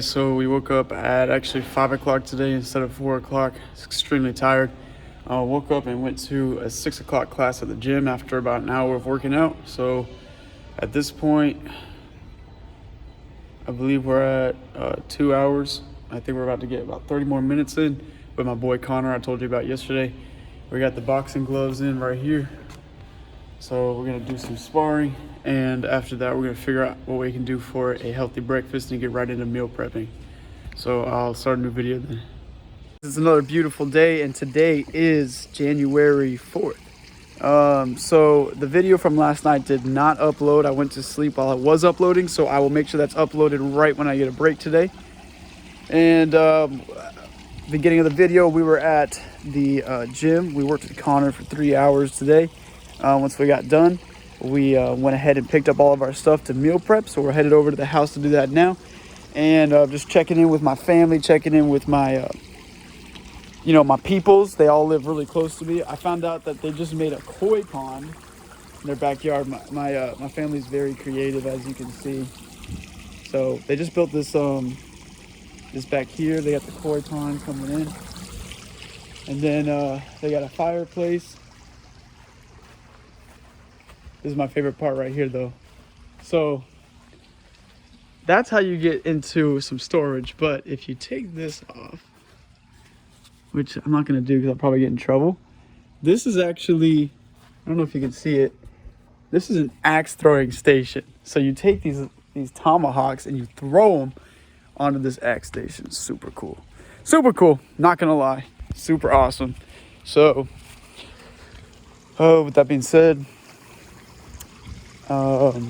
So we woke up at actually 5 o'clock today instead of 4 o'clock. It's extremely tired. Woke up and went to a 6 o'clock class at the gym after about an hour of working out. So at this point, I believe we're at 2 hours. I think we're about to get about 30 more minutes in with my boy Connor I told you about yesterday. We got the boxing gloves in right here. So we're gonna do some sparring, and after that we're gonna figure out what we can do for a healthy breakfast and get right into meal prepping. So I'll start a new video then. This is another beautiful day, and today is January 4th. So the video from last night did not upload. I went to sleep while it was uploading, so I will make sure that's uploaded right when I get a break today. And beginning of the video, we were at the gym. We worked with Connor for 3 hours today. Once we got done, we went ahead and picked up all of our stuff to meal prep. So we're headed over to the house to do that now. And just checking in with my family, checking in with my, my peoples. They all live really close to me. I found out that they just made a koi pond in their backyard. My family's very creative, as you can see. So they just built this back here. They got the koi pond coming in. And then they got a fireplace. This is my favorite part right here, though. So that's how you get into some storage. But if you take this off, which I'm not going to do because I'll probably get in trouble. This is actually, I don't know if you can see it. This is an axe throwing station. So you take these tomahawks and you throw them onto this axe station. Super cool. Super cool. Not going to lie. Super awesome. So, with that being said,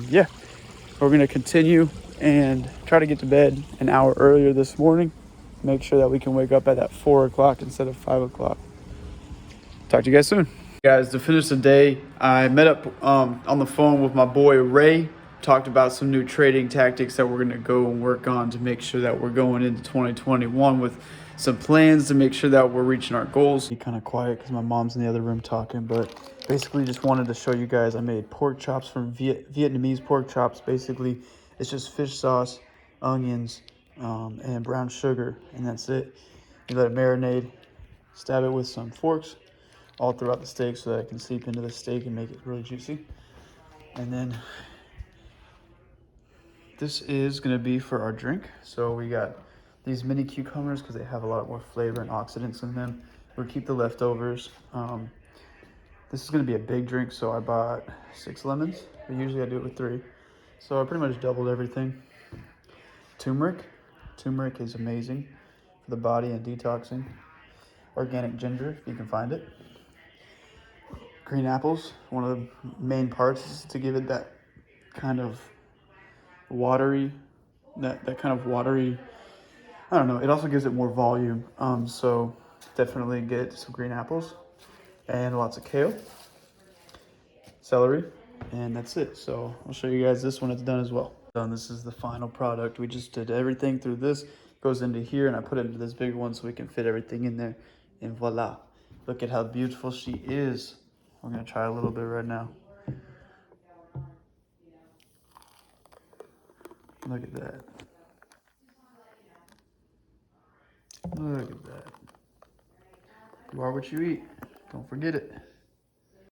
yeah, we're going to continue and try to get to bed an hour earlier this morning. Make sure that we can wake up at that 4 o'clock instead of 5 o'clock. Talk to you guys soon. Guys, to finish the day, I met up on the phone with my boy Ray. Talked about some new trading tactics that we're going to go and work on to make sure that we're going into 2021 with some plans to make sure that we're reaching our goals. Be kind of quiet because my mom's in the other room talking, but basically just wanted to show you guys I made pork chops from Vietnamese pork chops. Basically, it's just fish sauce, onions, and brown sugar, and that's it. You let it marinate, stab it with some forks all throughout the steak so that it can seep into the steak and make it really juicy. And then this is going to be for our drink. So we got these mini cucumbers because they have a lot more flavor and oxidants in them. We'll keep the leftovers. This is going to be a big drink, so I bought 6 lemons. But usually I do it with 3. So I pretty much doubled everything. Turmeric. Turmeric is amazing for the body and detoxing. Organic ginger, if you can find it. Green apples. One of the main parts is to give it that kind of watery, that kind of watery, I don't know, it also gives it more volume. So definitely get some green apples and lots of kale, celery, and that's it. So I'll show you guys this when it's done as well. Done. This is the final product. We just did everything through this, goes into here, and I put it into this big one so we can fit everything in there, and voila. Look at how beautiful she is. I'm gonna try a little bit right now. Look at that. Look at that. You are what you eat. Don't forget it.